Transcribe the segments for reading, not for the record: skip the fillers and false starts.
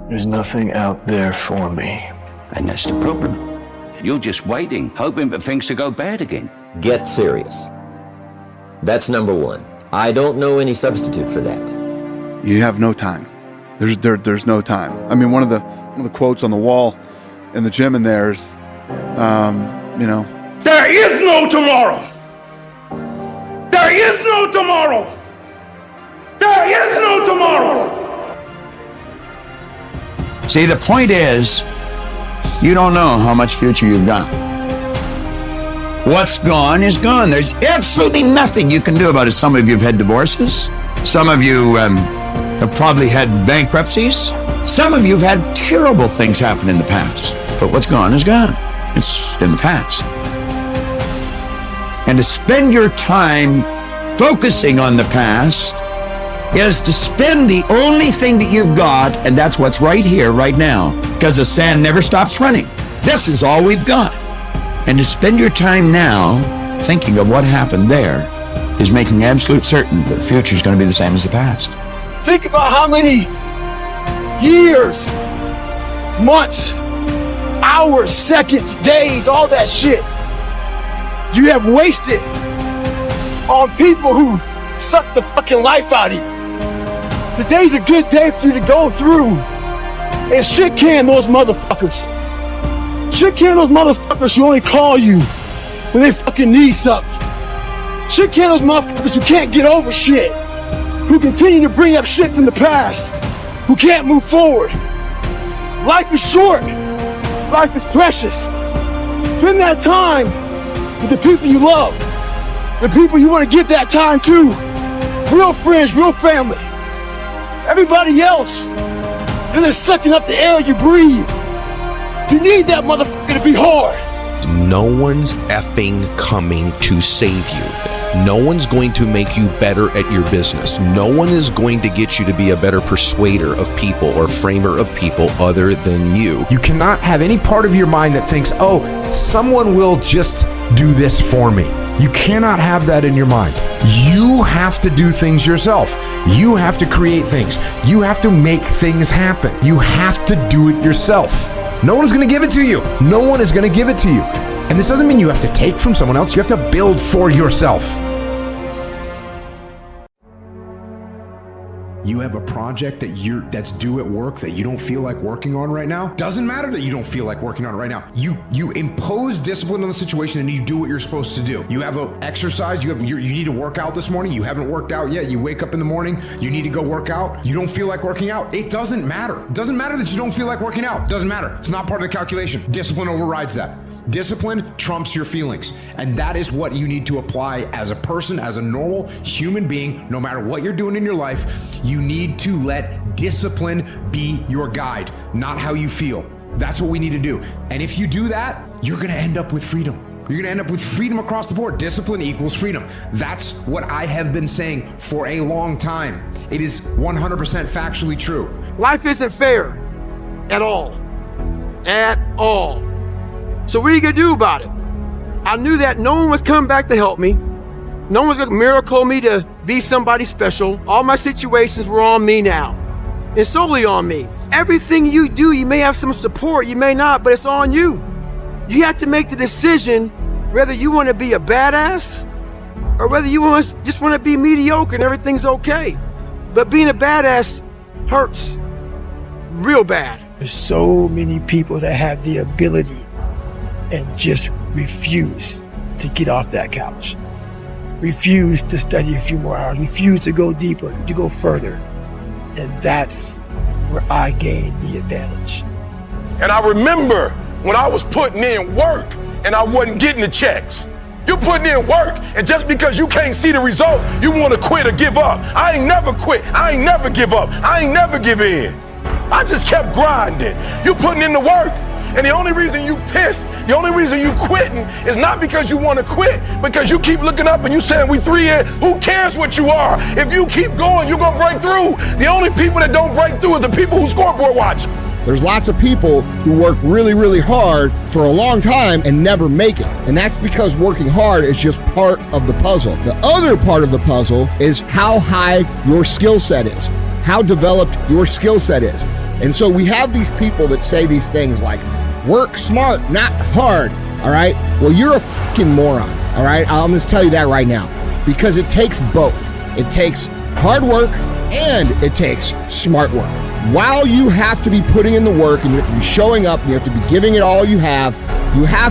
There's nothing out there for me. And that's the problem. You're just waiting, hoping for things to go bad again. Get serious. That's number one. I don't know any substitute for that. You have no time. There's no time. I mean, one of the quotes on the wall in the gym in there is, there is no tomorrow. There is no tomorrow. There is no tomorrow. See, the point is, you don't know how much future you've got. What's gone is gone. There's absolutely nothing you can do about it. Some of you have had divorces. Some of you have probably had bankruptcies. Some of you have had terrible things happen in the past. But what's gone is gone. It's in the past. And to spend your time focusing on the past is to spend the only thing that you've got, and that's what's right here, right now, because the sand never stops running. This is all we've got. And to spend your time now thinking of what happened there is making absolute certain that the future is going to be the same as the past. Think about how many years, months, hours, seconds, days, all that shit you have wasted on people who suck the fucking life out of you. Today's a good day for you to go through and shit can those motherfuckers. Shit can those motherfuckers who only call you when they fucking need something. Shit can those motherfuckers who can't get over shit, who continue to bring up shit from the past, who can't move forward. Life is short. Life is precious. Spend that time with the people you love, the people you want to give that time to. Real friends, real family. Everybody else, they're just sucking up the air you breathe. You need that motherfucker to be hard. No one's effing coming to save you. No one's going to make you better at your business. No one is going to get you to be a better persuader of people or framer of people other than you. You cannot have any part of your mind that thinks, oh, someone will just do this for me. You cannot have that in your mind. You have to do things yourself. You have to create things. You have to make things happen. You have to do it yourself. No one's going to give it to you. No one is going to give it to you. And this doesn't mean you have to take from someone else. You have to build for yourself. You have a project that's due at work that you don't feel like working on right now. Doesn't matter that you don't feel like working on it right now. You impose discipline on the situation and you do what you're supposed to do. You have an exercise. You need to work out this morning. You haven't worked out yet. You wake up in the morning. You need to go work out. You don't feel like working out. It doesn't matter. It doesn't matter that you don't feel like working out. It doesn't matter. It's not part of the calculation. Discipline overrides that. Discipline trumps your feelings. And that is what you need to apply as a person, as a normal human being, no matter what you're doing in your life. You need to let discipline be your guide, not how you feel. That's what we need to do. And if you do that, you're going to end up with freedom. You're going to end up with freedom across the board. Discipline equals freedom. That's what I have been saying for a long time. It is 100% factually true. Life isn't fair at all. At all. So what are you going to do about it? I knew that no one was coming back to help me. No one's going to miracle me to be somebody special. All my situations were on me now. It's solely on me. Everything you do, you may have some support, you may not, but it's on you. You have to make the decision whether you want to be a badass or whether you just want to be mediocre and everything's okay. But being a badass hurts real bad. There's so many people that have the ability and just refuse to get off that couch. Refuse to study a few more hours. Refuse to go deeper, to go further. And that's where I gained the advantage. And I remember when I was putting in work and I wasn't getting the checks. You're putting in work, and just because you can't see the results, you want to quit or give up. I ain't never quit. I ain't never give up. I ain't never give in. I just kept grinding. You putting in the work, and the only reason you pissed, the only reason you quitting is not because you want to quit, because you keep looking up and you saying we 3 in. Who cares what you are? If you keep going, you're going to break through. The only people that don't break through are the people who scoreboard watch. There's lots of people who work really, really hard for a long time and never make it. And that's because working hard is just part of the puzzle. The other part of the puzzle is how high your skill set is, how developed your skill set is. And so we have these people that say these things like, work smart, not hard, all right? Well, you're a fucking moron, all right? I'm just tell you that right now, because it takes both. It takes hard work and it takes smart work. While you have to be putting in the work and you have to be showing up and you have to be giving it all you have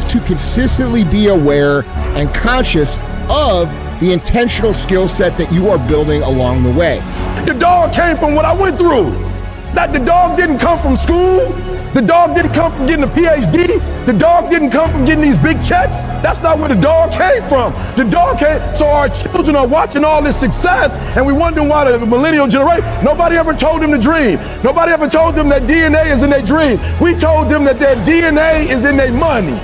to consistently be aware and conscious of the intentional skill set that you are building along the way. The dog came from what I went through. That the dog didn't come from school. The dog didn't come from getting a PhD. The dog didn't come from getting these big checks. That's not where the dog came from. The dog came, so our children are watching all this success and we wondering why the millennial generation, nobody ever told them to dream. Nobody ever told them that DNA is in their dream. We told them that their DNA is in their money.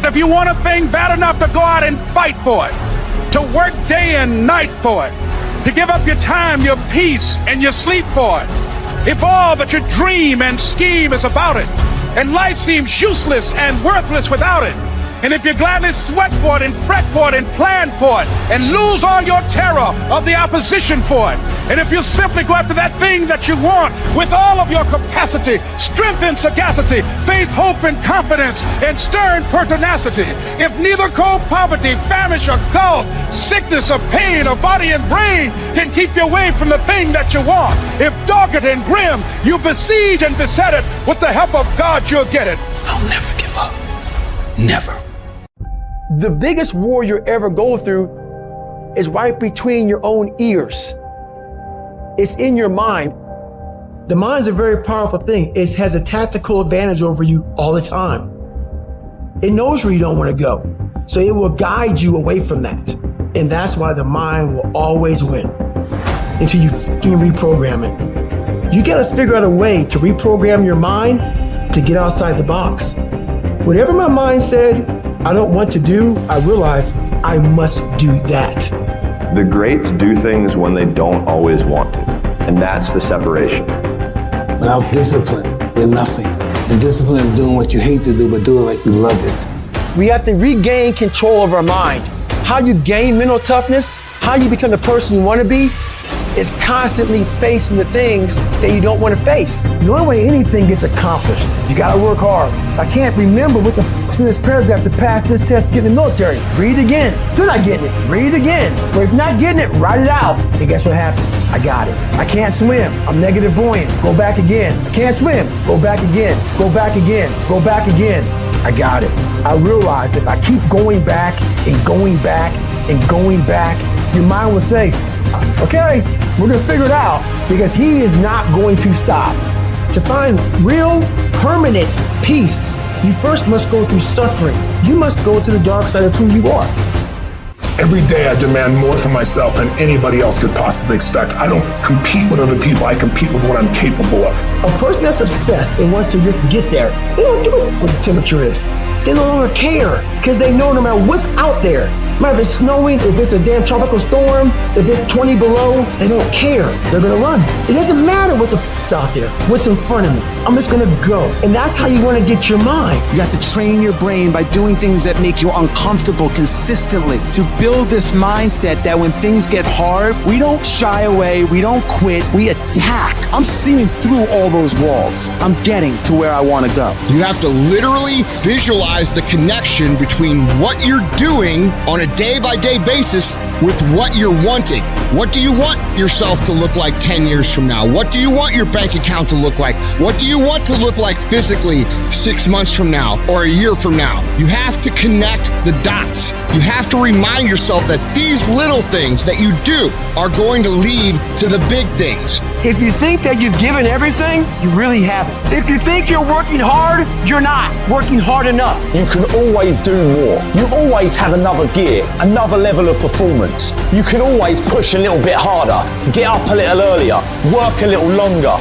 If you want a thing bad enough to go out and fight for it, to work day and night for it, to give up your time, your peace, and your sleep for it, if all that you dream and scheme is about it, and life seems useless and worthless without it, and if you gladly sweat for it and fret for it and plan for it and lose all your terror of the opposition for it, and if you simply go after that thing that you want with all of your capacity, strength and sagacity, faith, hope and confidence, and stern pertinacity, if neither cold poverty, famish or gulf, sickness or pain or body and brain can keep you away from the thing that you want, if dogged and grim you besiege and beset it, with the help of God you'll get it. I'll never give up. Never. The biggest war you ever go through is right between your own ears. It's in your mind. The mind's a very powerful thing. It has a tactical advantage over you all the time. It knows where you don't want to go. So it will guide you away from that. And that's why the mind will always win until you fucking reprogram it. You got to figure out a way to reprogram your mind to get outside the box. Whatever my mind said I don't want to do, I realize I must do that. The greats do things when they don't always want to, and that's the separation. Without discipline, you're nothing. And discipline is doing what you hate to do, but do it like you love it. We have to regain control of our mind. How you gain mental toughness, how you become the person you want to be, is constantly facing the things that you don't want to face. The only way anything gets accomplished, you gotta work hard. I can't remember what the f***'s in this paragraph to pass this test to get in the military. Read it again. Still not getting it. Read it again. But if you're not getting it, write it out. And guess what happened? I got it. I can't swim. I'm negative buoyant. Go back again. I can't swim. Go back again. Go back again. Go back again. I got it. I realize if I keep going back and going back and going back, your mind will say, okay, we're gonna figure it out, because he is not going to stop. To find real, permanent peace, you first must go through suffering. You must go to the dark side of who you are. Every day I demand more from myself than anybody else could possibly expect. I don't compete with other people, I compete with what I'm capable of. A person that's obsessed and wants to just get there, they don't give a f what the temperature is. They no longer care, because they know no matter what's out there, no matter if it's snowing, if it's a damn tropical storm, if it's 20 below, they don't care. They're gonna run. It doesn't matter what the f***'s out there, what's in front of me. I'm just gonna go. And that's how you wanna get your mind. You have to train your brain by doing things that make you uncomfortable consistently to build this mindset that when things get hard, we don't shy away, we don't quit, we attack. I'm seeing through all those walls. I'm getting to where I wanna go. You have to literally visualize the connection between what you're doing on a day-by-day basis with what you're wanting. What do you want yourself to look like 10 years from now? What do you want your bank account to look like? What do you want to look like physically 6 months from now or a year from now? You have to connect the dots. You have to remind yourself that these little things that you do are going to lead to the big things. If you think that you've given everything, you really haven't. If you think you're working hard, you're not working hard enough. You can always do more. You always have another gear, another level of performance. You can always push a little bit harder, get up a little earlier, work a little longer.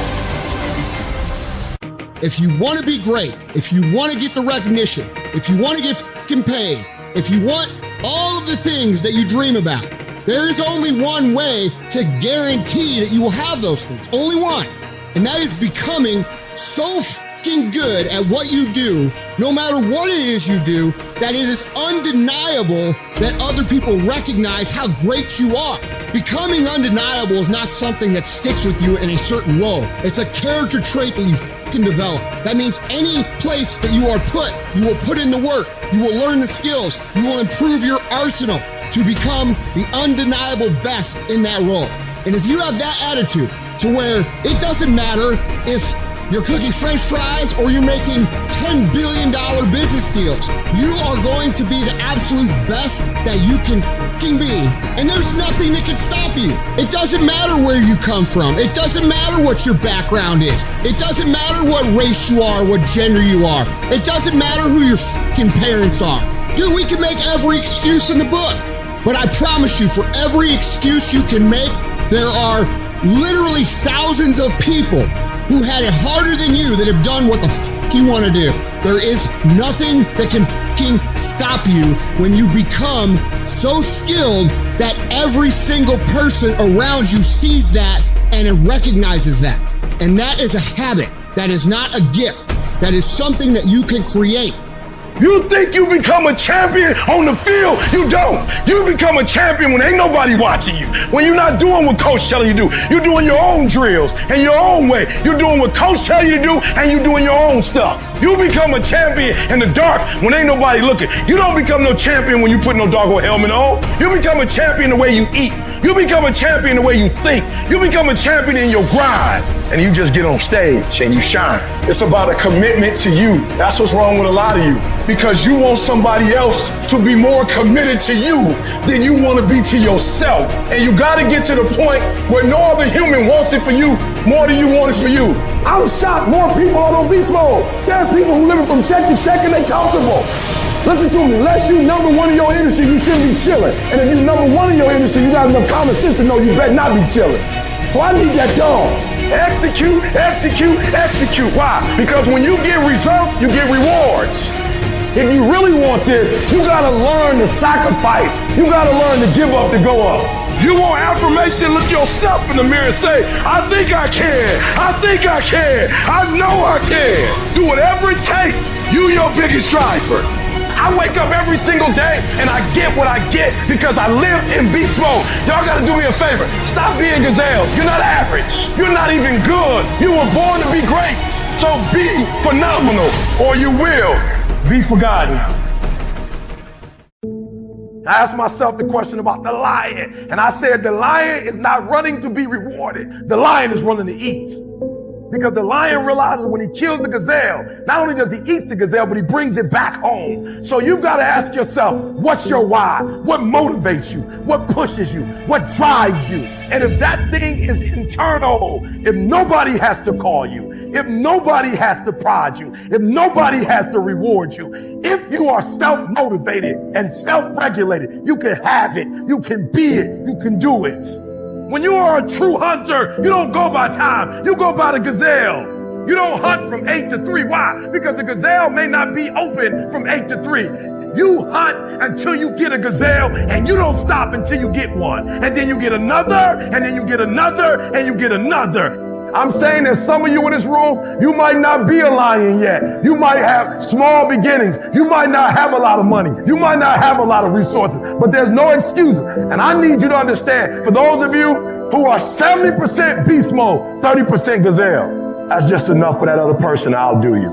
If you want to be great, if you want to get the recognition, if you want to get f***ing paid, if you want all of the things that you dream about, there is only one way to guarantee that you will have those things. Only one. And that is becoming so fucking good at what you do, no matter what it is you do, that it is undeniable that other people recognize how great you are. Becoming undeniable is not something that sticks with you in a certain role. It's a character trait that you fucking develop. That means any place that you are put, you will put in the work, you will learn the skills, you will improve your arsenal to become the undeniable best in that role. And if you have that attitude to where it doesn't matter if you're cooking French fries or you're making $10 billion business deals, you are going to be the absolute best that you can fucking be. And there's nothing that can stop you. It doesn't matter where you come from. It doesn't matter what your background is. It doesn't matter what race you are, what gender you are. It doesn't matter who your fucking parents are. Dude, we can make every excuse in the book. But I promise you, for every excuse you can make, there are literally thousands of people who had it harder than you that have done what the fuck you want to do. There is nothing that can fucking stop you when you become so skilled that every single person around you sees that and it recognizes that. And that is a habit. That is not a gift. That is something that you can create. You think you become a champion on the field? You don't. You become a champion when ain't nobody watching you. When you're not doing what coach telling you to do. You're doing your own drills and your own way. You're doing what coach telling you to do and you're doing your own stuff. You become a champion in the dark when ain't nobody looking. You don't become no champion when you put no doggone helmet on. You become a champion the way you eat. You become a champion the way you think. You become a champion in your grind. And you just get on stage and you shine. It's about a commitment to you. That's what's wrong with a lot of you. Because you want somebody else to be more committed to you than you want to be to yourself. And you got to get to the point where no other human wants it for you more than you want it for you. I'm shocked more people are on beast mode. There are people who living from check to check and they comfortable. Listen to me, unless you number one in your industry, you shouldn't be chilling. And if you number one in your industry, you got enough common sense to know you better not be chilling. So I need that dog. Execute, execute, execute. Why? Because when you get results, you get rewards. If you really want this, you gotta learn to sacrifice. You gotta learn to give up to go up. You want affirmation, look yourself in the mirror and say, I think I can. I think I can. I know I can. Do whatever it takes. You your biggest driver. I wake up every single day and I get what I get because I live in beast mode. Y'all gotta do me a favor. Stop being gazelles. You're not average. You're not even good. You were born to be great. So be phenomenal or you will be forgotten. I asked myself the question about the lion, and I said the lion is not running to be rewarded. The lion is running to eat. Because the lion realizes when he kills the gazelle, not only does he eat the gazelle, but he brings it back home. So you've got to ask yourself, what's your why? What motivates you? What pushes you? What drives you? And if that thing is internal, if nobody has to call you, if nobody has to prod you, if nobody has to reward you, if you are self-motivated and self-regulated, you can have it, you can be it, you can do it. When you are a true hunter, you don't go by time, you go by the gazelle. You don't hunt from 8 to 3. Why? Because the gazelle may not be open from 8 to 3. You hunt until you get a gazelle, and you don't stop until you get one. And then you get another, and then you get another, and you get another. I'm saying that some of you in this room, you might not be a lion yet. You might have small beginnings. You might not have a lot of money. You might not have a lot of resources, but there's no excuse. And I need you to understand, for those of you who are 70% beast mode, 30% gazelle, that's just enough for that other person to outdo you.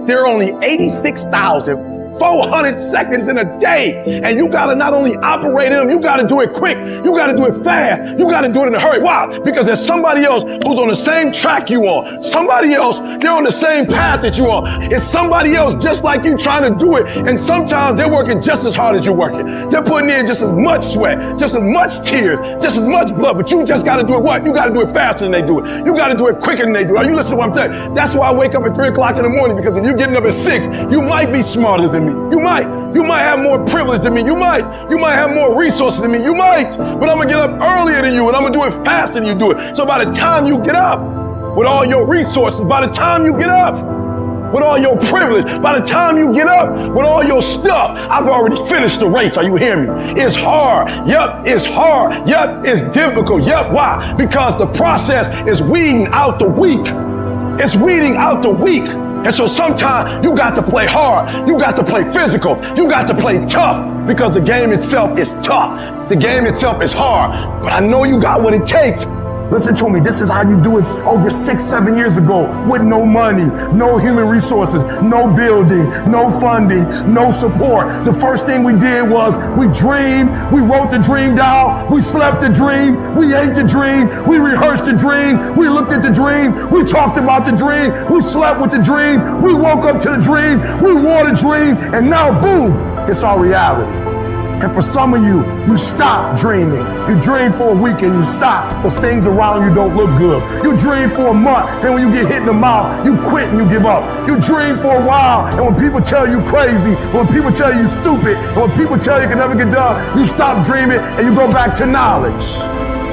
There are only 86,400 seconds in a day. And you gotta not only operate in them, you gotta do it quick. You gotta do it fast. You gotta do it in a hurry. Why? Because there's somebody else who's on the same track you are. Somebody else, they're on the same path that you are. It's somebody else just like you trying to do it. And sometimes they're working just as hard as you're working. They're putting in just as much sweat, just as much tears, just as much blood. But you just gotta do it what? You gotta do it faster than they do it. You gotta do it quicker than they do it. Are you listening to what I'm telling you? That's why I wake up at 3 o'clock in the morning, because if you're getting up at 6, you might be smarter than me. You might have more privilege than me. You might have more resources than me. You might, but I'm gonna get up earlier than you, and I'm gonna do it faster than you do it. So by the time you get up with all your resources, by the time you get up with all your privilege, by the time you get up with all your stuff, I've already finished the race. Are you hearing me? It's hard. Yep, it's hard. Yep, it's difficult. Yep, why? Because the process is weeding out the weak. It's weeding out the weak. And so sometimes you got to play hard, you got to play physical, you got to play tough, because the game itself is tough. The game itself is hard, but I know you got what it takes. Listen to me, this is how you do it over 6-7 years ago, with no money, no human resources, no building, no funding, no support. The first thing we did was we dreamed, we wrote the dream down, we slept the dream, we ate the dream, we rehearsed the dream, we looked at the dream, we talked about the dream, we slept with the dream, we woke up to the dream, we wore the dream, and now boom, it's our reality. And for some of you, you stop dreaming. You dream for a week and you stop because things around you don't look good. You dream for a month, and when you get hit in the mouth, you quit and you give up. You dream for a while, and when people tell you crazy, when people tell you stupid, and when people tell you can never get done, you stop dreaming and you go back to knowledge.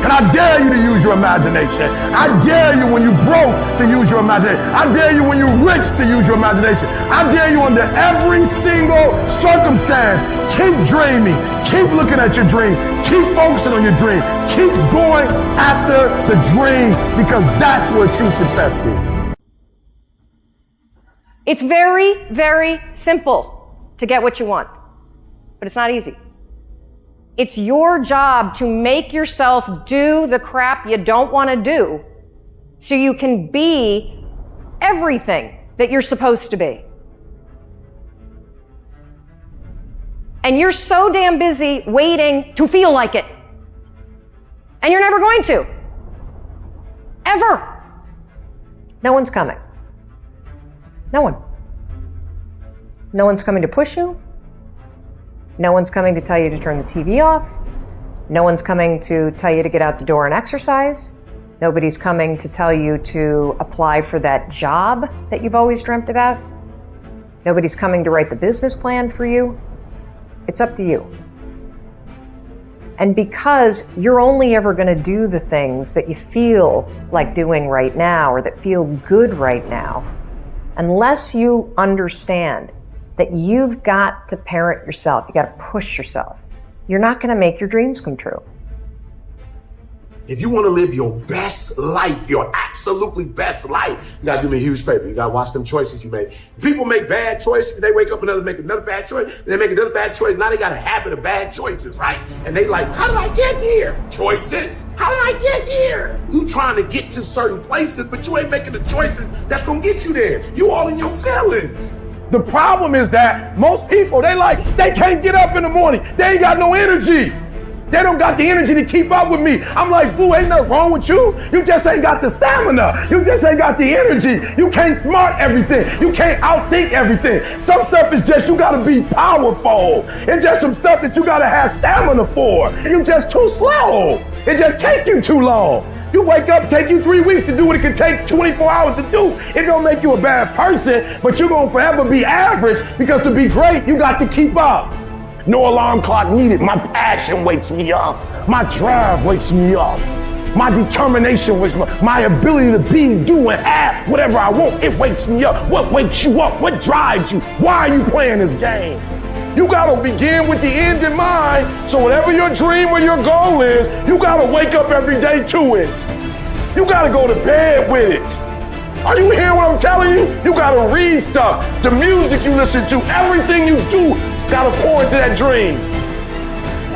And I dare you to use your imagination. I dare you when you're broke to use your imagination. I dare you when you're rich to use your imagination. I dare you under every single circumstance. Keep dreaming. Keep looking at your dream. Keep focusing on your dream. Keep going after the dream, because that's where true success is. It's very, very simple to get what you want, but it's not easy. It's your job to make yourself do the crap you don't want to do so you can be everything that you're supposed to be. And you're so damn busy waiting to feel like it. And you're never going to. Ever. No one's coming. No one. No one's coming to push you. No one's coming to tell you to turn the TV off. No one's coming to tell you to get out the door and exercise. Nobody's coming to tell you to apply for that job that you've always dreamt about. Nobody's coming to write the business plan for you. It's up to you. And because you're only ever going to do the things that you feel like doing right now or that feel good right now, unless you understand that you've got to parent yourself, you got to push yourself, you're not going to make your dreams come true. If you want to live your best life, your absolutely best life, you got to do me a huge favor. You got to watch them choices you make. People make bad choices. They wake up and make another bad choice. They make another bad choice. Now they got a habit of bad choices, right? And they like, how did I get here? Choices. How did I get here? You trying to get to certain places, but you ain't making the choices that's going to get you there. You all in your feelings. The problem is that most people, they can't get up in the morning. They ain't got no energy. They don't got the energy to keep up with me. I'm like, boo, ain't nothing wrong with you. You just ain't got the stamina. You just ain't got the energy. You can't smart everything. You can't outthink everything. Some stuff is just, you gotta be powerful. It's just some stuff that you gotta have stamina for. You just too slow. It just take you too long. You wake up, take you 3 weeks to do what it can take 24 hours to do. It don't make you a bad person, but you're gonna forever be average, because to be great, you got to keep up. No alarm clock needed. My passion wakes me up. My drive wakes me up. My determination wakes me up. My ability to be, do, and have whatever I want, it wakes me up. What wakes you up? What drives you? Why are you playing this game? You gotta begin with the end in mind, so whatever your dream or your goal is, you gotta wake up every day to it. You gotta go to bed with it. Are you hearing what I'm telling you? You gotta read stuff, the music you listen to, everything you do, gotta pour into that dream.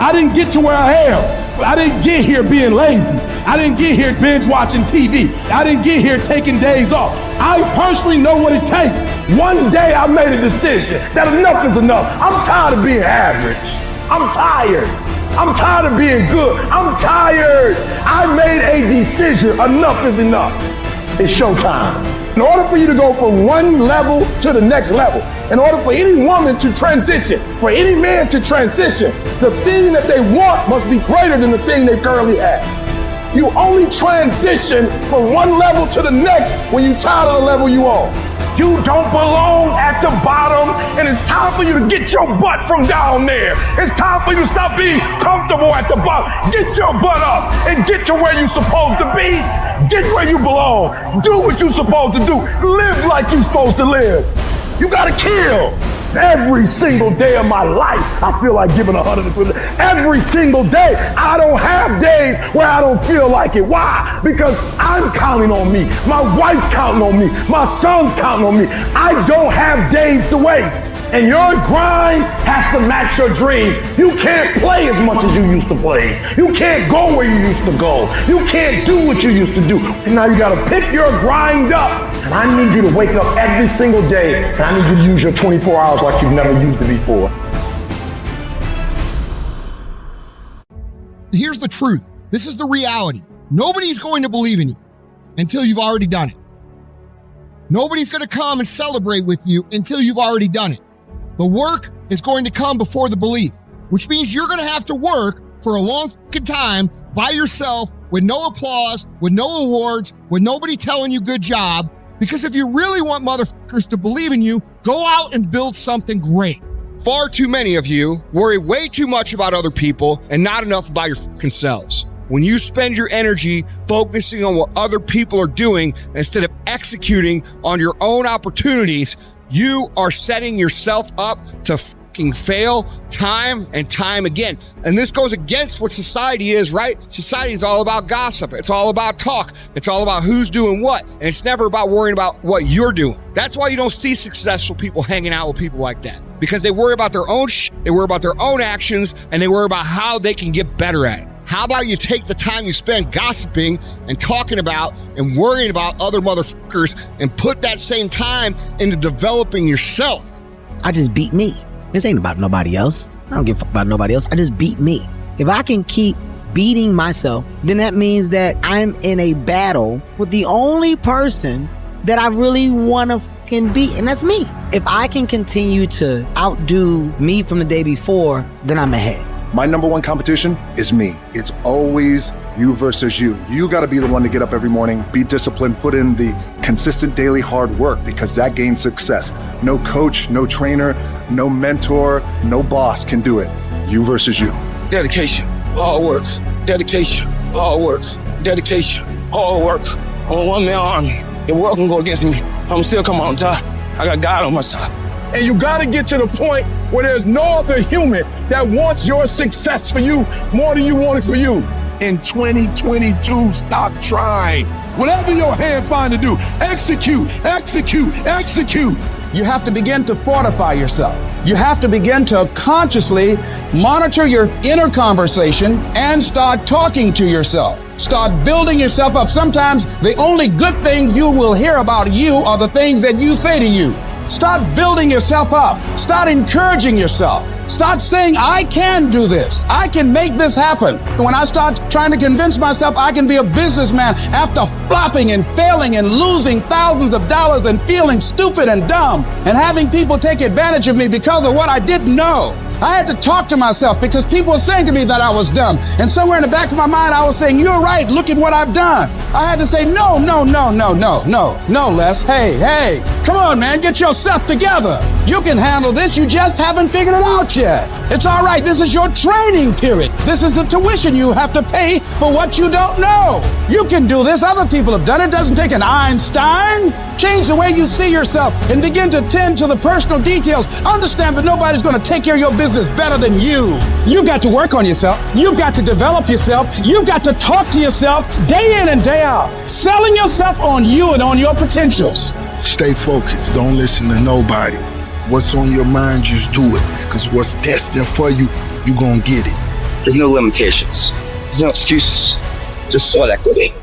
I didn't get to where I am. I didn't get here being lazy. I didn't get here binge watching TV. I didn't get here taking days off. I personally know what it takes. One day I made a decision that enough is enough. I'm tired of being average. I'm tired. I'm tired of being good. I'm tired. I made a decision. Enough is enough. It's showtime. In order for you to go from one level to the next level, in order for any woman to transition, for any man to transition, the thing that they want must be greater than the thing they currently have. You only transition from one level to the next when you're tired of the level you on. You don't belong at the bottom, and it's time for you to get your butt from down there. It's time for you to stop being comfortable at the bottom. Get your butt up and get to where you're supposed to be. Get where you belong. Do what you're supposed to do. Live like you're supposed to live. You gotta kill. Every single day of my life, I feel like giving 120. Every single day, I don't have days where I don't feel like it. Why? Because I'm counting on me. My wife's counting on me. My son's counting on me. I don't have days to waste. And your grind has to match your dream. You can't play as much as you used to play. You can't go where you used to go. You can't do what you used to do. And now you gotta pick your grind up. And I need you to wake up every single day. And I need you to use your 24 hours like you've never used it before. Here's the truth. This is the reality. Nobody's going to believe in you until you've already done it. Nobody's going to come and celebrate with you until you've already done it. The work is going to come before the belief, which means you're going to have to work for a long fucking time by yourself with no applause, with no awards, with nobody telling you good job. Because if you really want motherfuckers to believe in you, go out and build something great. Far too many of you worry way too much about other people and not enough about your fucking selves. When you spend your energy focusing on what other people are doing instead of executing on your own opportunities, you are setting yourself up to fucking fail time and time again. And this goes against what society is, right? Society is all about gossip. It's all about talk. It's all about who's doing what. And it's never about worrying about what you're doing. That's why you don't see successful people hanging out with people like that. Because they worry about their own shit, they worry about their own actions, and they worry about how they can get better at it. How about you take the time you spend gossiping and talking about and worrying about other motherfuckers and put that same time into developing yourself? I just beat me. This ain't about nobody else. I don't give a fuck about nobody else. I just beat me. If I can keep beating myself, then that means that I'm in a battle with the only person that I really want to fucking beat, and that's me. If I can continue to outdo me from the day before, then I'm ahead. My number one competition is me. It's always you versus you. You got to be the one to get up every morning, be disciplined, put in the consistent daily hard work, because that gains success. No coach, no trainer, no mentor, no boss can do it. You versus you. Dedication, hard works. Dedication, hard works. Dedication, hard works. I'm a one-man army. The world can go against me. I'm still come on top. I got God on my side. And you gotta get to the point where there's no other human that wants your success for you more than you want it for you. In 2022, stop trying. Whatever your hand find to do, execute, execute, execute. You have to begin to fortify yourself. You have to begin to consciously monitor your inner conversation and start talking to yourself. Start building yourself up. Sometimes the only good things you will hear about you are the things that you say to you. Start building yourself up. Start encouraging yourself. Start saying, I can do this. I can make this happen. When I start trying to convince myself I can be a businessman after flopping and failing and losing thousands of dollars and feeling stupid and dumb and having people take advantage of me because of what I didn't know. I had to talk to myself because people were saying to me that I was dumb. And somewhere in the back of my mind, I was saying, you're right, look at what I've done. I had to say, no, Les. Hey, come on, man, get yourself together. You can handle this, you just haven't figured it out yet. It's all right, this is your training period. This is the tuition you have to pay for what you don't know. You can do this, other people have done it. It doesn't take an Einstein. Change the way you see yourself and begin to tend to the personal details. Understand that nobody's gonna take care of your business better than you. You've got to work on yourself. You've got to develop yourself. You've got to talk to yourself day in and day out, selling yourself on you and on your potentials. Stay focused. Don't listen to nobody. What's on your mind, just do it. Because what's destined for you, you're gonna get it. There's no limitations. There's no excuses. Just sweat equity.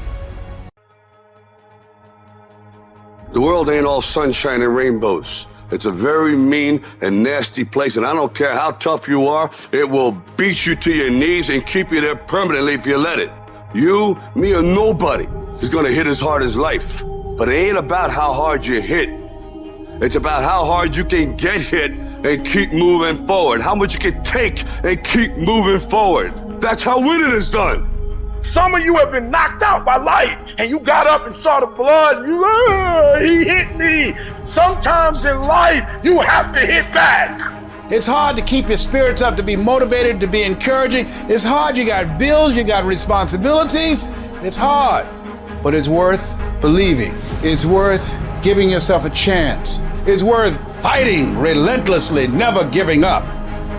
The world ain't all sunshine and rainbows. It's a very mean and nasty place, and I don't care how tough you are, it will beat you to your knees and keep you there permanently if you let it. You, me, or nobody is gonna hit as hard as life. But it ain't about how hard you hit. It's about how hard you can get hit and keep moving forward. How much you can take and keep moving forward. That's how winning is done. Some of you have been knocked out by life, and you got up and saw the blood, and he hit me. Sometimes in life, you have to hit back. It's hard to keep your spirits up, to be motivated, to be encouraging. It's hard, you got bills, you got responsibilities. It's hard, but it's worth believing. It's worth giving yourself a chance. It's worth fighting relentlessly, never giving up.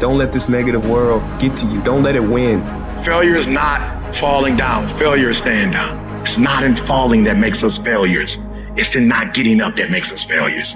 Don't let this negative world get to you. Don't let it win. Failure is not falling down. Failure is staying down. It's not in falling that makes us failures. It's in not getting up that makes us failures.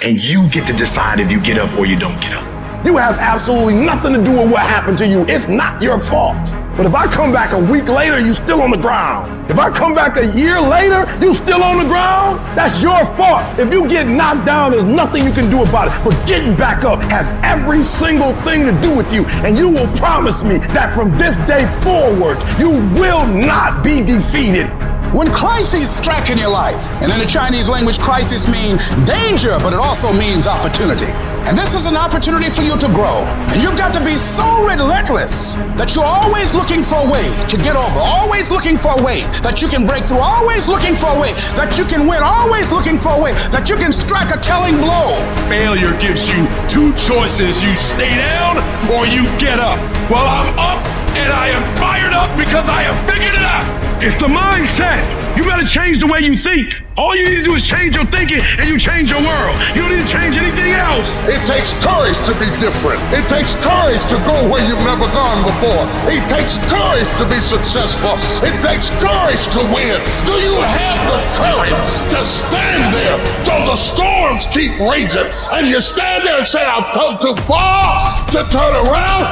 And you get to decide if you get up or you don't get up. You have absolutely nothing to do with what happened to you. It's not your fault. But if I come back a week later, you still on the ground. If I come back a year later, you still on the ground, that's your fault. If you get knocked down, there's nothing you can do about it. But getting back up has every single thing to do with you. And you will promise me that from this day forward, you will not be defeated. When crises strike in your life, and in the Chinese language, crisis means danger, but it also means opportunity. And this is an opportunity for you to grow. And you've got to be so relentless that you're always looking for a way to get over, always looking for a way that you can break through, always looking for a way that you can win, always looking for a way that you can strike a telling blow. Failure gives you two choices. You stay down or you get up. Well, I'm up and I am fired up because I have figured it out. It's the mindset. You better change the way you think. All you need to do is change your thinking and you change your world. You don't need to change anything else. It takes courage to be different. It takes courage to go where you've never gone before. It takes courage to be successful. It takes courage to win. Do you have the courage to stand there till the storms keep raging and you stand there and say, I've come too far to turn around?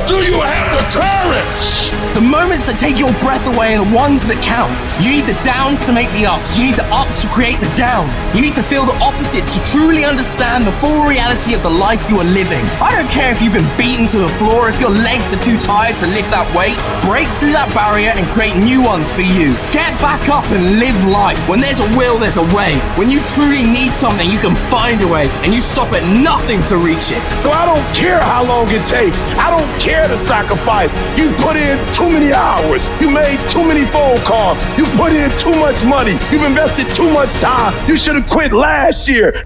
Do you have the courage? The moments that take your breath away are the ones that count. You need the downs to make the ups. You need the ups to create the downs. You need to feel the opposites to truly understand the full reality of the life you are living. I don't care if you've been beaten to the floor, if your legs are too tired to lift that weight. Break through that barrier and create new ones for you. Get back up and live life. When there's a will, there's a way. When you truly need something, you can find a way, and you stop at nothing to reach it. So I don't care how long it takes. I don't care to sacrifice. You put in too many hours. You made too many phone calls. You put in too much money. You've invested too much time. You should have quit last year.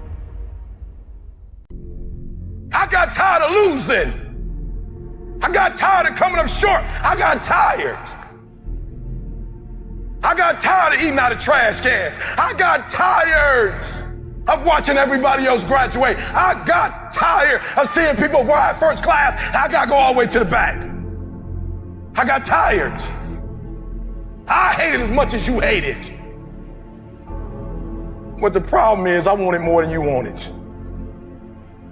I got tired of losing. I got tired of coming up short. I got tired. I got tired of eating out of trash cans. I got tired of watching everybody else graduate. I got tired of seeing people ride first class. I got to go all the way to the back. I got tired. I hate it as much as you hate it. But the problem is I want it more than you want it.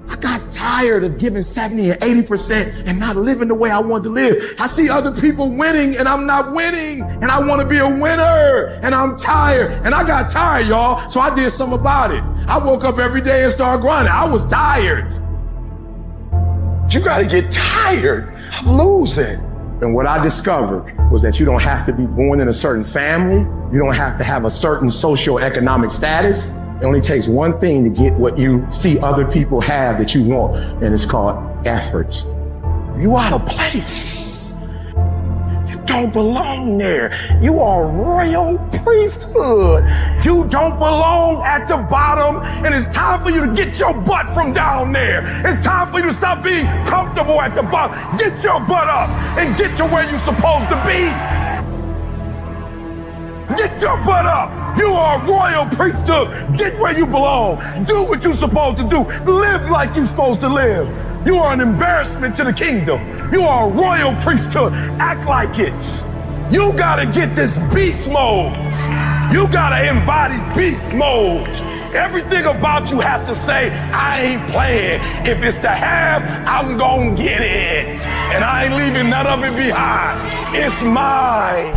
I got tired of giving 70 and 80% and not living the way I wanted to live. I see other people winning and I'm not winning, and I want to be a winner, and I'm tired. And I got tired, y'all, so I did something about it. I woke up every day and started grinding. I was tired. You got to get tired of losing. And what I discovered was that you don't have to be born in a certain family. You don't have to have a certain socioeconomic status. It only takes one thing to get what you see other people have that you want, and it's called effort. You out of place. You don't belong there. You are royal priesthood. You don't belong at the bottom, and it's time for you to get your butt from down there. It's time for you to stop being comfortable at the bottom. Get your butt up and get to where you're supposed to be. Get your butt up. You are a royal priesthood. Get where you belong. Do what you're supposed to do. Live like you're supposed to live. You are an embarrassment to the kingdom. You are a royal priesthood. Act like it. You gotta get this beast mode. You gotta embody beast mode. Everything about you has to say, I ain't playing. If it's to have, I'm gonna get it. And I ain't leaving none of it behind. It's mine.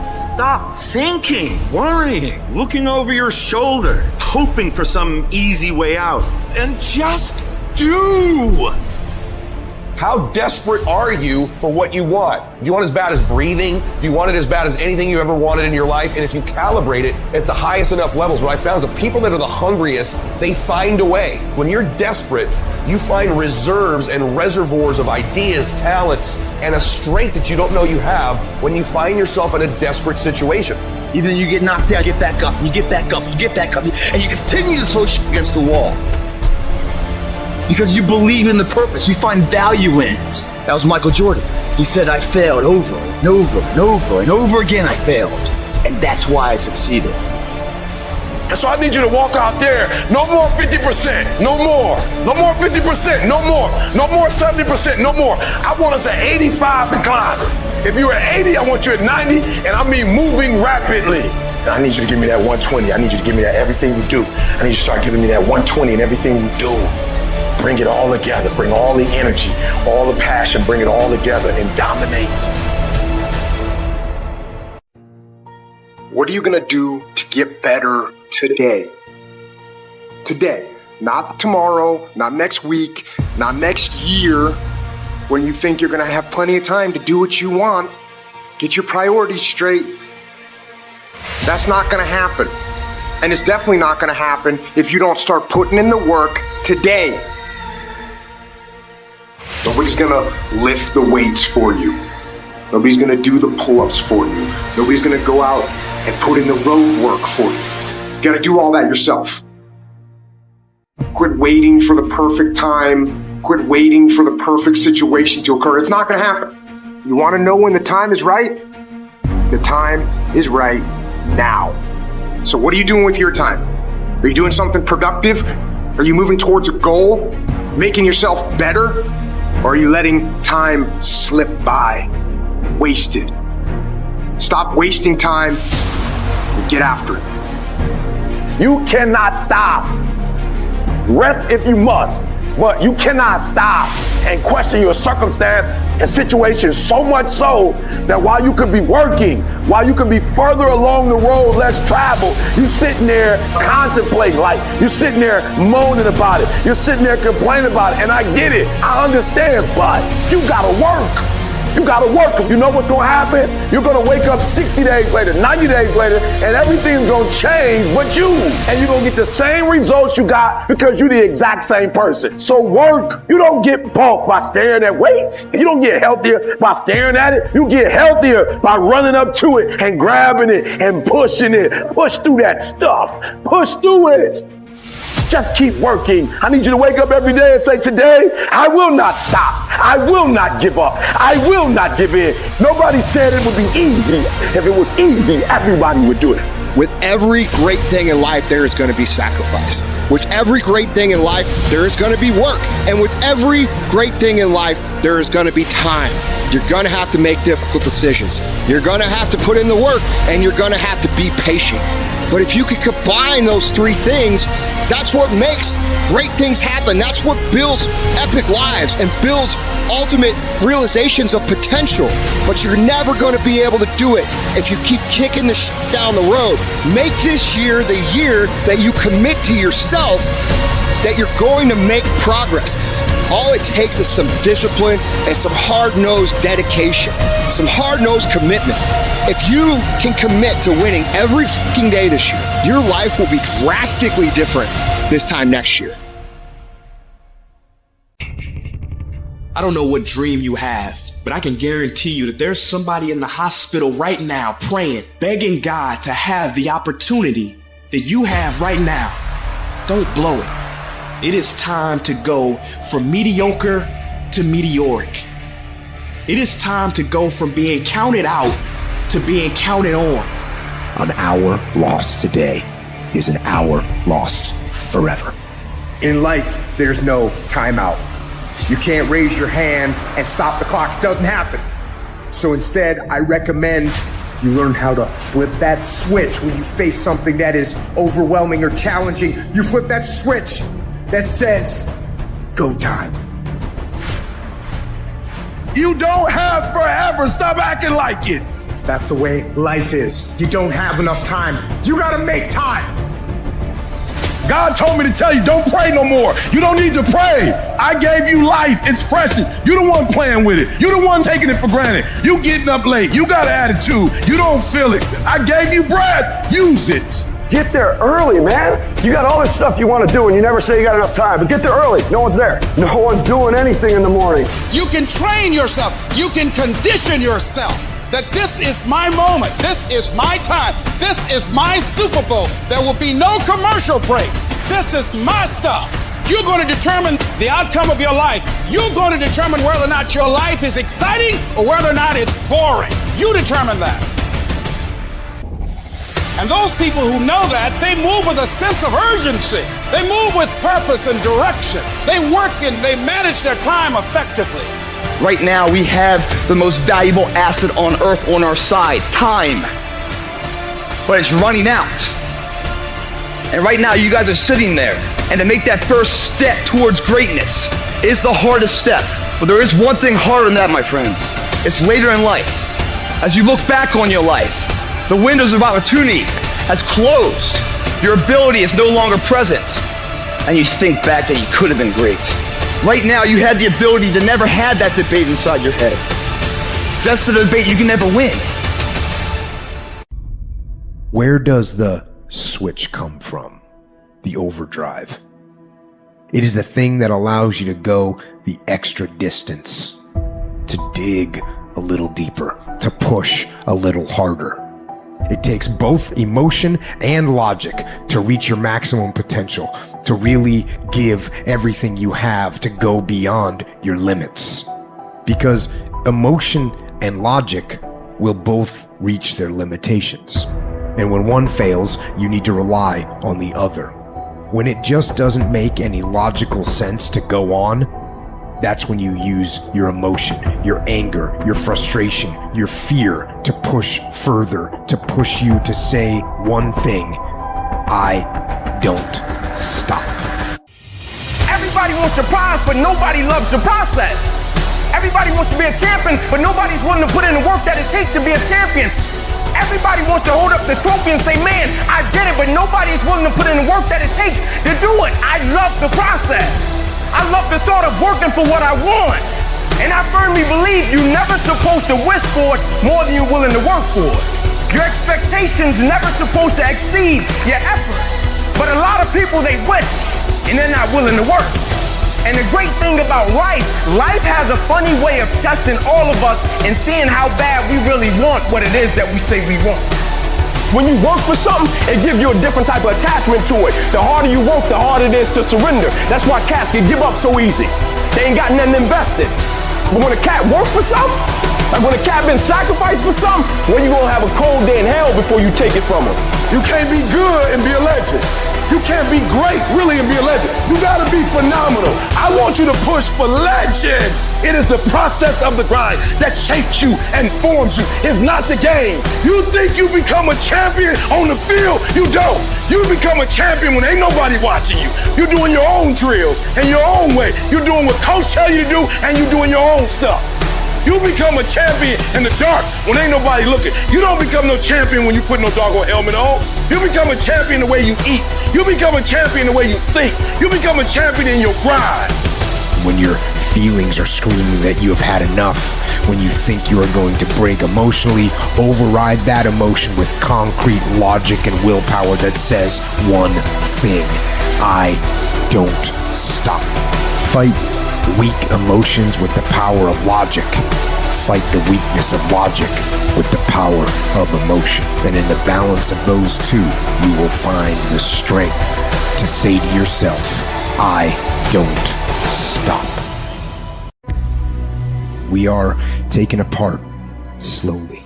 Stop thinking, worrying, looking over your shoulder, hoping for some easy way out, and just do. How desperate are you for what you want? Do you want it as bad as breathing? Do you want it as bad as anything you ever wanted in your life? And if you calibrate it at the highest enough levels, what I found is the people that are the hungriest, they find a way. When you're desperate, you find reserves and reservoirs of ideas, talents, and a strength that you don't know you have when you find yourself in a desperate situation. Either you get knocked down, get back up, you get back up, you get back up, and you continue to throw shit against the wall. Because you believe in the purpose, you find value in it. That was Michael Jordan. He said, I failed over and over and over and over again I failed. And that's why I succeeded. And so I need you to walk out there. No more 50%. No more. No more 50%. No more. No more 70%. No more. I want us at 85 and climbing. If you're at 80, I want you at 90, and I mean moving rapidly. And I need you to give me that 120. I need you to give me that everything you do. I need you to start giving me that 120 and everything you do. Bring it all together. Bring all the energy, all the passion, bring it all together and dominate. What are you going to do to get better today? Today. Not tomorrow, not next week, not next year, when you think you're going to have plenty of time to do what you want. Get your priorities straight. That's not going to happen. And it's definitely not going to happen if you don't start putting in the work today. Nobody's going to lift the weights for you. Nobody's going to do the pull-ups for you. Nobody's going to go out and put in the road work for you. You got to do all that yourself. Quit waiting for the perfect time. Quit waiting for the perfect situation to occur. It's not going to happen. You want to know when the time is right? The time is right now. So what are you doing with your time? Are you doing something productive? Are you moving towards a goal? Making yourself better? Or are you letting time slip by? Wasted. Stop wasting time and get after it. You cannot stop. Rest if you must, but you cannot stop and question your circumstance and situation, so much so that while you could be working, while you could be further along the road less traveled, you sitting there contemplating, like you're sitting there moaning about it, you're sitting there complaining about it, and I get it, I understand, but you gotta work. You gotta work. You know what's gonna happen? You're gonna wake up 60 days later, 90 days later, and everything's gonna change but you. And you're gonna get the same results you got because you're the exact same person. So work. You don't get bulk by staring at weights. You don't get healthier by staring at it. You get healthier by running up to it and grabbing it and pushing it. Push through that stuff. Push through it. Just keep working. I need you to wake up every day and say, today, I will not stop. I will not give up. I will not give in. Nobody said it would be easy. If it was easy, everybody would do it. With every great thing in life, there is going to be sacrifice. With every great thing in life, there is going to be work. And with every great thing in life, there is going to be time. You're going to have to make difficult decisions. You're going to have to put in the work, and you're going to have to be patient. But if you can combine those three things, that's what makes great things happen. That's what builds epic lives and builds ultimate realizations of potential. But you're never going to be able to do it if you keep kicking the shit down the road. Make this year the year that you commit to yourself that you're going to make progress. All it takes is some discipline and some hard-nosed dedication, some hard-nosed commitment. If you can commit to winning every fucking day this year, your life will be drastically different this time next year. I don't know what dream you have, but I can guarantee you that there's somebody in the hospital right now praying, begging God to have the opportunity that you have right now. Don't blow it. It is time to go from mediocre to meteoric. It is time to go from being counted out to being counted on. An hour lost today is an hour lost forever. In life, there's no timeout. You can't raise your hand and stop the clock. It doesn't happen. So instead, I recommend you learn how to flip that switch when you face something that is overwhelming or challenging. You flip that switch that says, go time. You don't have forever. Stop acting like it. That's the way life is. You don't have enough time. You gotta make time. God told me to tell you, don't pray no more. You don't need to pray. I gave you life. It's precious. You the one playing with it. You the one taking it for granted. You getting up late. You got an attitude. You don't feel it. I gave you breath. Use it. Get there early, man. You got all this stuff you want to do and you never say you got enough time, but get there early. No one's there. No one's doing anything in the morning. You can train yourself. You can condition yourself that this is my moment. This is my time. This is my Super Bowl. There will be no commercial breaks. This is my stuff. You're going to determine the outcome of your life. You're going to determine whether or not your life is exciting or whether or not it's boring. You determine that. And those people who know that, they move with a sense of urgency. They move with purpose and direction. They work and they manage their time effectively. Right now, we have the most valuable asset on earth on our side, time. But it's running out. And right now, you guys are sitting there. And to make that first step towards greatness is the hardest step. But there is one thing harder than that, my friends. It's later in life. As you look back on your life, the windows of opportunity has closed. Your ability is no longer present. And you think back that you could have been great. Right now, you had the ability to never have that debate inside your head. That's the debate you can never win. Where does the switch come from? The overdrive. It is the thing that allows you to go the extra distance, to dig a little deeper, to push a little harder. It takes both emotion and logic to reach your maximum potential, to really give everything you have, to go beyond your limits. Because emotion and logic will both reach their limitations. And when one fails, you need to rely on the other. When it just doesn't make any logical sense to go on, that's when you use your emotion, your anger, your frustration, your fear to push further, to push you to say one thing: I don't stop. Everybody wants to prize, but nobody loves the process. Everybody wants to be a champion, but nobody's willing to put in the work that it takes to be a champion. Everybody wants to hold up the trophy and say, man, I did it, but nobody is willing to put in the work that it takes to do it. I love the process. I love the thought of working for what I want. And I firmly believe you're never supposed to wish for it more than you're willing to work for it. Your expectations never supposed to exceed your effort. But a lot of people, they wish, and they're not willing to work. And the great thing about life has a funny way of testing all of us and seeing how bad we really want what it is that we say we want. When you work for something, it gives you a different type of attachment to it. The harder you work, the harder it is to surrender. That's why cats can give up so easy. They ain't got nothing invested. But when a cat work for something, like when a cat been sacrificed for something, when you gonna have a cold day in hell before you take it from them? You can't be good and be a legend. You can't be great, really, and be a legend. You gotta be phenomenal. I want you to push for legend. It is the process of the grind that shapes you and forms you. It's not the game. You think you become a champion on the field? You don't. You become a champion when ain't nobody watching you. You're doing your own drills in your own way. You're doing what coach tell you to do, and you're doing your own stuff. You become a champion in the dark when ain't nobody looking. You don't become no champion when you put no doggone helmet on. You become a champion the way you eat. You become a champion the way you think. You become a champion in your grind. When your feelings are screaming that you have had enough, when you think you are going to break emotionally, override that emotion with concrete logic and willpower that says one thing: I don't stop. Fight weak emotions with the power of logic. Fight the weakness of logic with the power of emotion. And in the balance of those two, you will find the strength to say to yourself, I don't stop. We are taken apart slowly,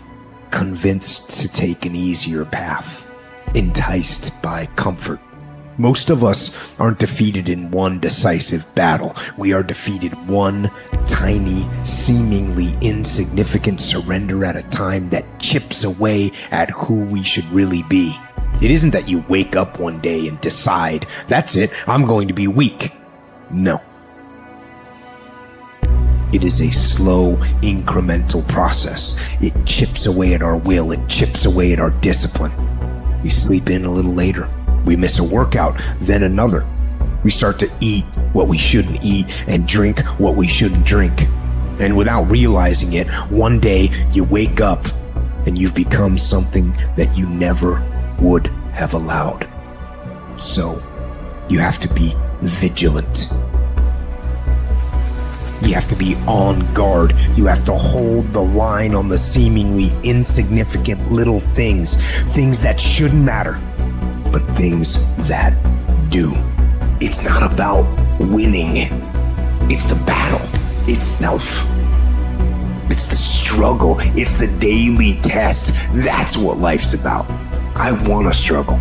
convinced to take an easier path, enticed by comfort. Most of us aren't defeated in one decisive battle. We are defeated one tiny, seemingly insignificant surrender at a time that chips away at who we should really be. It isn't that you wake up one day and decide, that's it, I'm going to be weak. No. It is a slow, incremental process. It chips away at our will. It chips away at our discipline. We sleep in a little later. We miss a workout, then another. We start to eat what we shouldn't eat and drink what we shouldn't drink. And without realizing it, one day you wake up and you've become something that you never would have allowed. So, you have to be vigilant. You have to be on guard. You have to hold the line on the seemingly insignificant little things that shouldn't matter, but things that do. It's not about winning. It's the battle itself. It's the struggle. It's the daily test. That's what life's about. I want to struggle.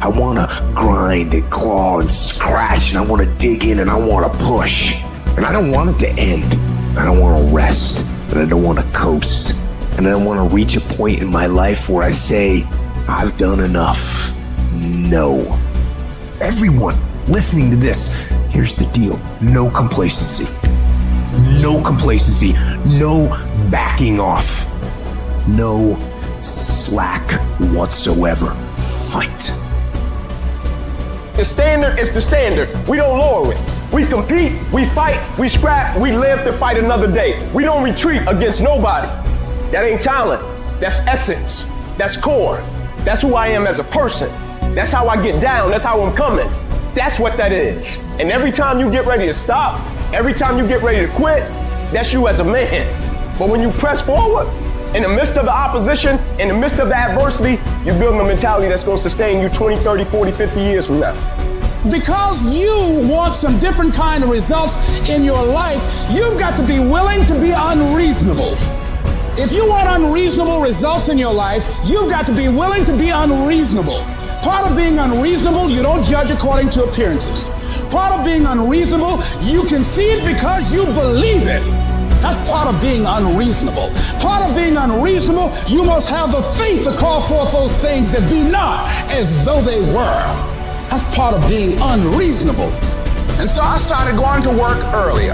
I want to grind and claw and scratch, and I want to dig in and I want to push. And I don't want it to end. I don't want to rest, and I don't want to coast. And I don't want to reach a point in my life where I say, I've done enough. No. Everyone listening to this, here's the deal. No complacency. No complacency. No backing off. No slack whatsoever. Fight. The standard is the standard. We don't lower it. We compete, we fight, we scrap, we live to fight another day. We don't retreat against nobody. That ain't talent. That's essence. That's core. That's who I am as a person. That's how I get down. That's how I'm coming. That's what that is. And every time you get ready to stop, every time you get ready to quit, that's you as a man. But when you press forward, in the midst of the opposition, in the midst of the adversity, you're building a mentality that's going to sustain you 20, 30, 40, 50 years from now. Because you want some different kind of results in your life, you've got to be willing to be unreasonable. If you want unreasonable results in your life, you've got to be willing to be unreasonable. Part of being unreasonable, you don't judge according to appearances. Part of being unreasonable, you can see it because you believe it. That's part of being unreasonable. Part of being unreasonable, you must have the faith to call forth those things that be not as though they were. That's part of being unreasonable. And so I started going to work earlier.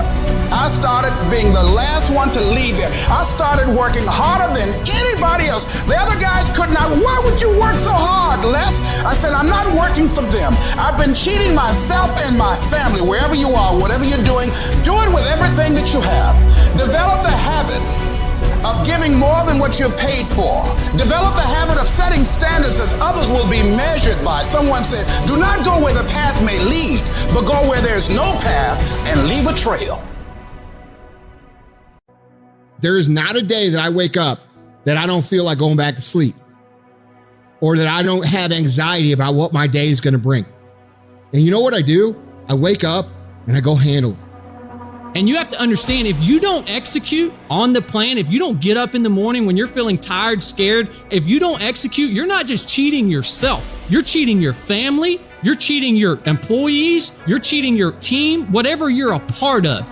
I started being the last one to leave there. I started working harder than anybody else. The other guys could not. Why would you work so hard, Les? I said, I'm not working for them. I've been cheating myself and my family. Wherever you are, whatever you're doing, do it with everything that you have. Develop the habit of giving more than what you're paid for. Develop the habit of setting standards that others will be measured by. Someone said, do not go where the path may lead, but go where there's no path and leave a trail. There is not a day that I wake up that I don't feel like going back to sleep, or that I don't have anxiety about what my day is going to bring. And you know what I do? I wake up and I go handle it. And you have to understand, if you don't execute on the plan, if you don't get up in the morning when you're feeling tired, scared, if you don't execute, you're not just cheating yourself. You're cheating your family, you're cheating your employees, you're cheating your team, whatever you're a part of.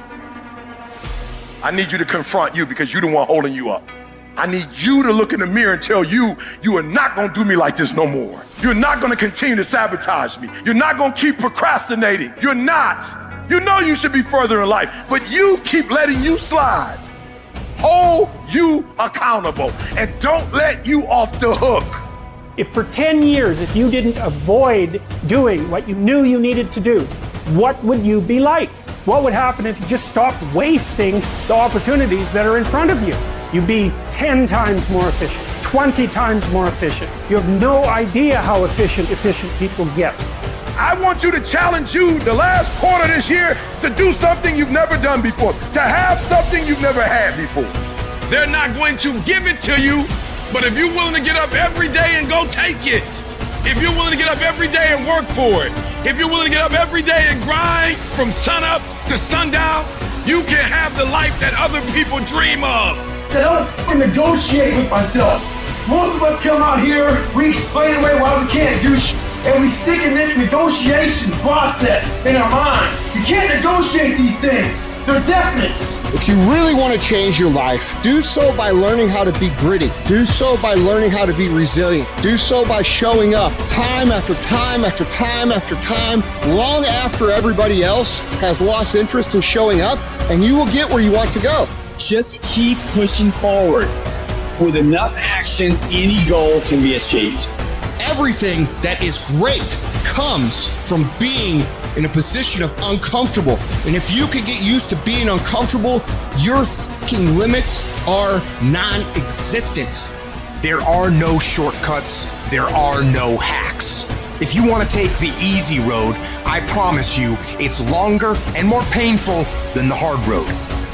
I need you to confront you because you're the one holding you up. I need you to look in the mirror and tell you, you are not going to do me like this no more. You're not going to continue to sabotage me. You're not going to keep procrastinating. You're not. You know you should be further in life, but you keep letting you slide. Hold you accountable and don't let you off the hook. If for 10 years, if you didn't avoid doing what you knew you needed to do, what would you be like? What would happen if you just stopped wasting the opportunities that are in front of you? You'd be 10 times more efficient, 20 times more efficient. You have no idea how efficient people get. I want you to challenge you the last quarter of this year to do something you've never done before, to have something you've never had before. They're not going to give it to you, but if you're willing to get up every day and go take it, if you're willing to get up every day and work for it, if you're willing to get up every day and grind from sunup to sundown, you can have the life that other people dream of. I don't negotiate with myself. Most of us come out here, we explain away why we can't do shit, and we stick in this negotiation process in our mind. You can't negotiate these things. They're definites. If you really want to change your life, do so by learning how to be gritty. Do so by learning how to be resilient. Do so by showing up time after time after time after time, long after everybody else has lost interest in showing up, and you will get where you want to go. Just keep pushing forward. With enough action, any goal can be achieved. Everything that is great comes from being in a position of uncomfortable. And if you can get used to being uncomfortable, your fucking limits are non-existent. There are no shortcuts. There are no hacks. If you want to take the easy road, I promise you it's longer and more painful than the hard road.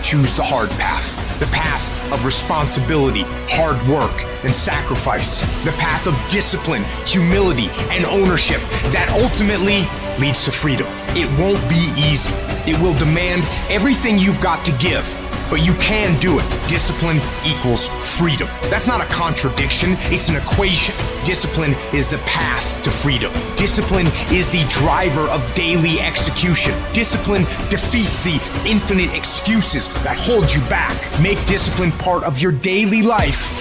Choose the hard path, the path of responsibility, hard work, and sacrifice, the path of discipline, humility, and ownership that ultimately leads to freedom. It won't be easy. It will demand everything you've got to give, but you can do it. Discipline equals freedom. That's not a contradiction, it's an equation. Discipline is the path to freedom. Discipline is the driver of daily execution. Discipline defeats the infinite excuses that hold you back. Make discipline part of your daily life,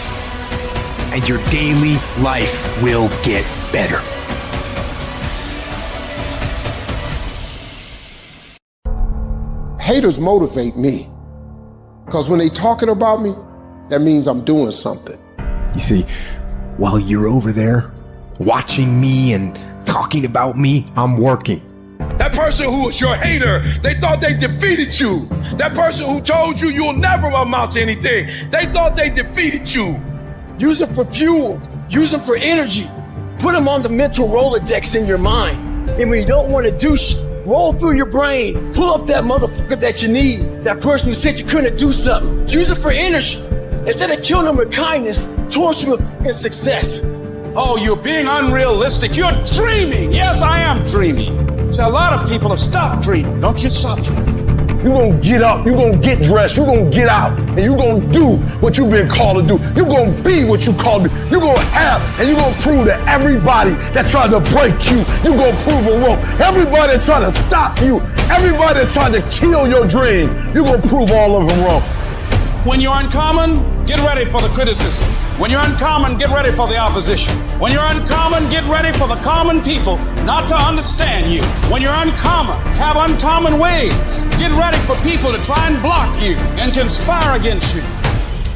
and your daily life will get better. Haters motivate me, because when they talking about me, that means I'm doing something. You see, while you're over there watching me and talking about me, I'm working. That person who was your hater, they thought they defeated you. That person who told you you'll never amount to anything, they thought they defeated you. Use it for fuel. Use them for energy. Put them on the mental Rolodex in your mind. And when you don't want to do roll through your brain. Pull up that motherfucker that you need. That person who said you couldn't do something. Use it for energy. Instead of killing them with kindness, torch them with success. Oh, you're being unrealistic. You're dreaming. Yes, I am dreaming. So a lot of people have stopped dreaming. Don't you stop dreaming. You're gonna get up, you're gonna get dressed, you're gonna get out, and you're gonna do what you've been called to do. You're gonna be what you called to be. You're gonna have, and you're gonna prove to everybody that tried to break you, you're gonna prove them wrong. Everybody that tried to stop you, everybody that tried to kill your dream, you're gonna prove all of them wrong. When you're uncommon, get ready for the criticism. When you're uncommon, get ready for the opposition. When you're uncommon, get ready for the common people not to understand you. When you're uncommon, have uncommon ways. Get ready for people to try and block you and conspire against you.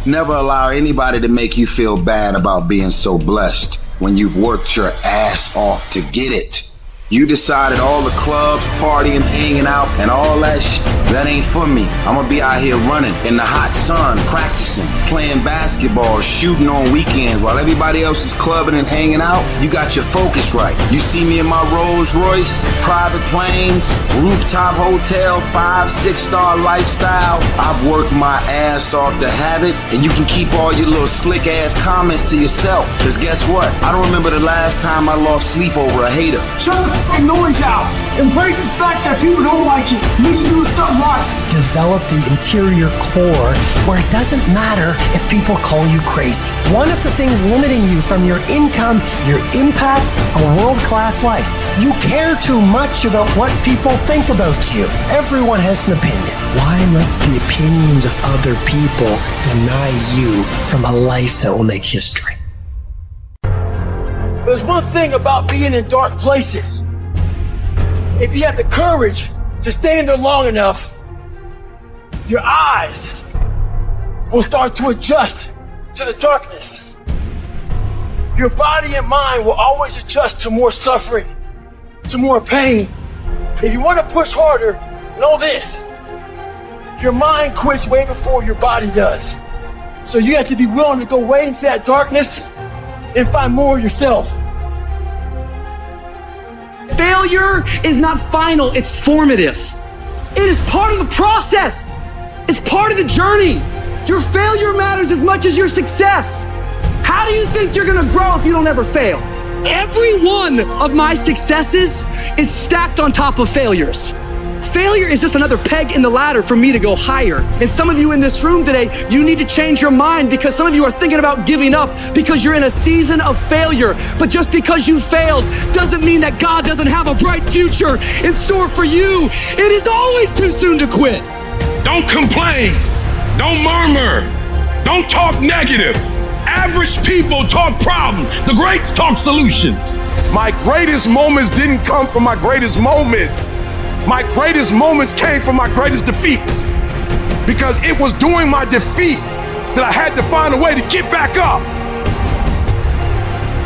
Never allow anybody to make you feel bad about being so blessed when you've worked your ass off to get it. You decided all the clubs, partying, hanging out, and all that shit, that ain't for me. I'm gonna be out here running in the hot sun, practicing, playing basketball, shooting on weekends while everybody else is clubbing and hanging out. You got your focus right. You see me in my Rolls Royce, private planes, rooftop hotel, 5-6-star lifestyle. I've worked my ass off to have it, and you can keep all your little slick ass comments to yourself. Cause guess what? I don't remember the last time I lost sleep over a hater. Shut the fucking noise out. Embrace the fact that people don't like you. You need to do something right. Develop the interior core where it doesn't matter if people call you crazy. One of the things limiting you from your income, your impact, a world-class life. You care too much about what people think about you. Everyone has an opinion. Why let the opinions of other people deny you from a life that will make history? There's one thing about being in dark places. If you have the courage to stay in there long enough, your eyes will start to adjust to the darkness. Your body and mind will always adjust to more suffering, to more pain. If you want to push harder, know this. Your mind quits way before your body does. So you have to be willing to go way into that darkness and find more of yourself. Failure is not final, it's formative. It is part of the process. It's part of the journey. Your failure matters as much as your success. How do you think you're gonna grow if you don't ever fail? Every one of my successes is stacked on top of failures. Failure is just another peg in the ladder for me to go higher. And some of you in this room today, you need to change your mind because some of you are thinking about giving up because you're in a season of failure. But just because you failed doesn't mean that God doesn't have a bright future in store for you. It is always too soon to quit. Don't complain. Don't murmur. Don't talk negative. Average people talk problems. The greats talk solutions. My greatest moments didn't come from my greatest moments. My greatest moments came from my greatest defeats. Because it was during my defeat that I had to find a way to get back up.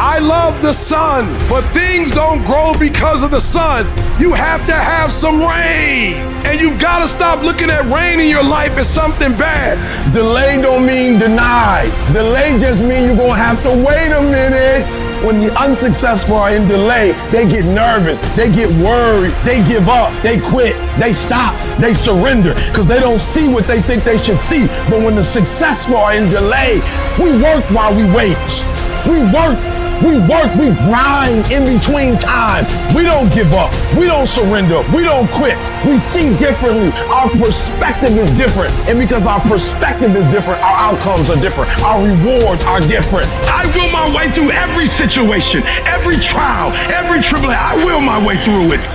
I love the sun, but things don't grow because of the sun. You have to have some rain. And you've got to stop looking at rain in your life as something bad. Delay don't mean denied. Delay just means you're going to have to wait a minute. When the unsuccessful are in delay, they get nervous, they get worried, they give up, they quit, they stop, they surrender because they don't see what they think they should see. But when the successful are in delay, we work while we wait. We work We work, we grind in between time. We don't give up. We don't surrender. We don't quit. We see differently. Our perspective is different. And because our perspective is different, our outcomes are different. Our rewards are different. I will my way through every situation, every trial, every tribulation. I will my way through it.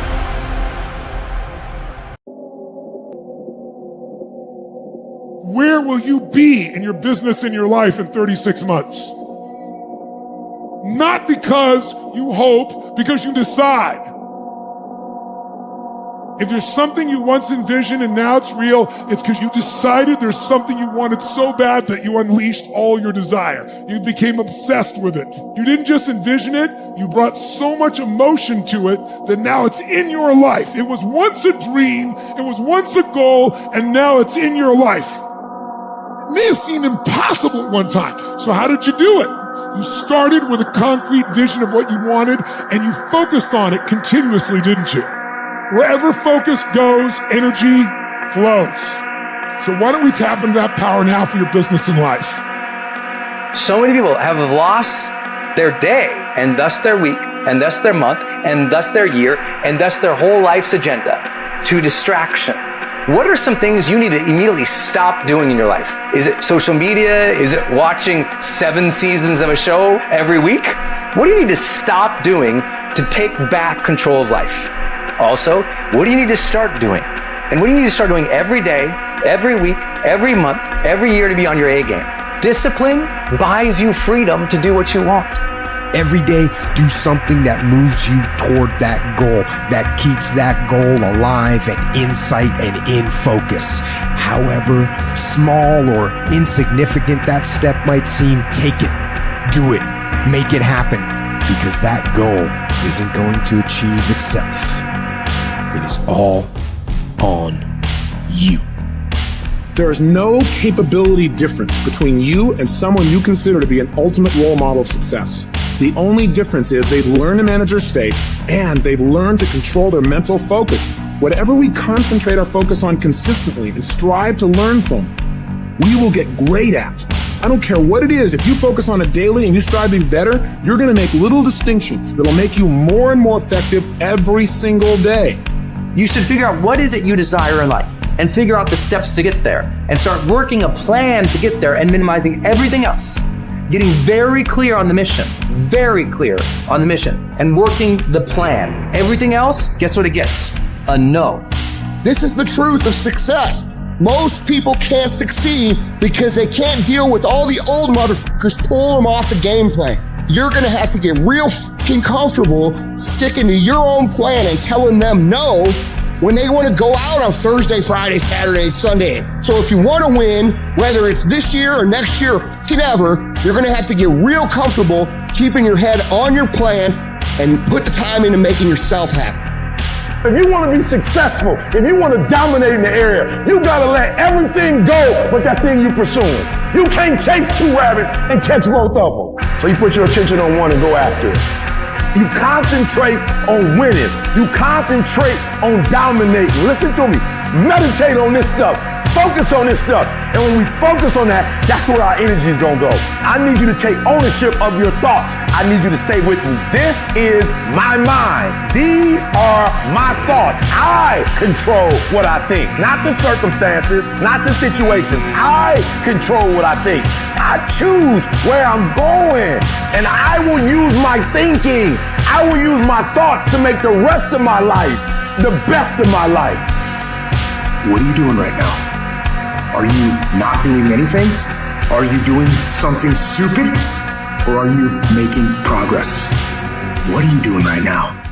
Where will you be in your business, in your life in 36 months? Not because you hope, because you decide. If there's something you once envisioned and now it's real, it's because you decided there's something you wanted so bad that you unleashed all your desire. You became obsessed with it. You didn't just envision it, you brought so much emotion to it that now it's in your life. It was once a dream, it was once a goal, and now it's in your life. It may have seemed impossible at one time. So how did you do it? You started with a concrete vision of what you wanted, and you focused on it continuously, didn't you? Wherever focus goes, energy flows. So why don't we tap into that power now for your business and life? So many people have lost their day, and thus their week, and thus their month, and thus their year, and thus their whole life's agenda to distraction. What are some things you need to immediately stop doing in your life? Is it social media? Is it watching 7 seasons of a show every week? What do you need to stop doing to take back control of life? Also, what do you need to start doing? And what do you need to start doing every day, every week, every month, every year to be on your A game? Discipline buys you freedom to do what you want. Every day, do something that moves you toward that goal, that keeps that goal alive and in sight and in focus. However small or insignificant that step might seem, take it, do it, make it happen, because that goal isn't going to achieve itself. It is all on you. There is no capability difference between you and someone you consider to be an ultimate role model of success. The only difference is they've learned to manage their state and they've learned to control their mental focus. Whatever we concentrate our focus on consistently and strive to learn from, we will get great at. I don't care what it is. If you focus on it daily and you strive to be better, you're going to make little distinctions that'll make you more and more effective every single day. You should figure out what is it you desire in life and figure out the steps to get there and start working a plan to get there and minimizing everything else. Getting very clear on the mission, and working the plan. Everything else, guess what it gets? A no. This is the truth of success. Most people can't succeed because they can't deal with all the old motherfuckers pulling them off the game plan. You're gonna have to get real fucking comfortable sticking to your own plan and telling them no when they want to go out on Thursday, Friday, Saturday, Sunday. So if you want to win, whether it's this year or next year or fucking ever, you're going to have to get real comfortable keeping your head on your plan and put the time into making yourself happy. If you want to be successful, if you want to dominate in the area, you got to let everything go but that thing you're pursuing. You can't chase 2 rabbits and catch both of them. So you put your attention on one and go after it. You concentrate on winning. You concentrate on dominating. Listen to me. Meditate on this stuff. Focus on this stuff. And when we focus on that, that's where our energy is going to go. I need you to take ownership of your thoughts. I need you to say with me, this is my mind. These are my thoughts. I control what I think. Not the circumstances, not the situations. I control what I think. I choose where I'm going. And I will use my thinking. I will use my thoughts to make the rest of my life the best of my life. What are you doing right now? Are you not doing anything? Are you doing something stupid? Or are you making progress? What are you doing right now?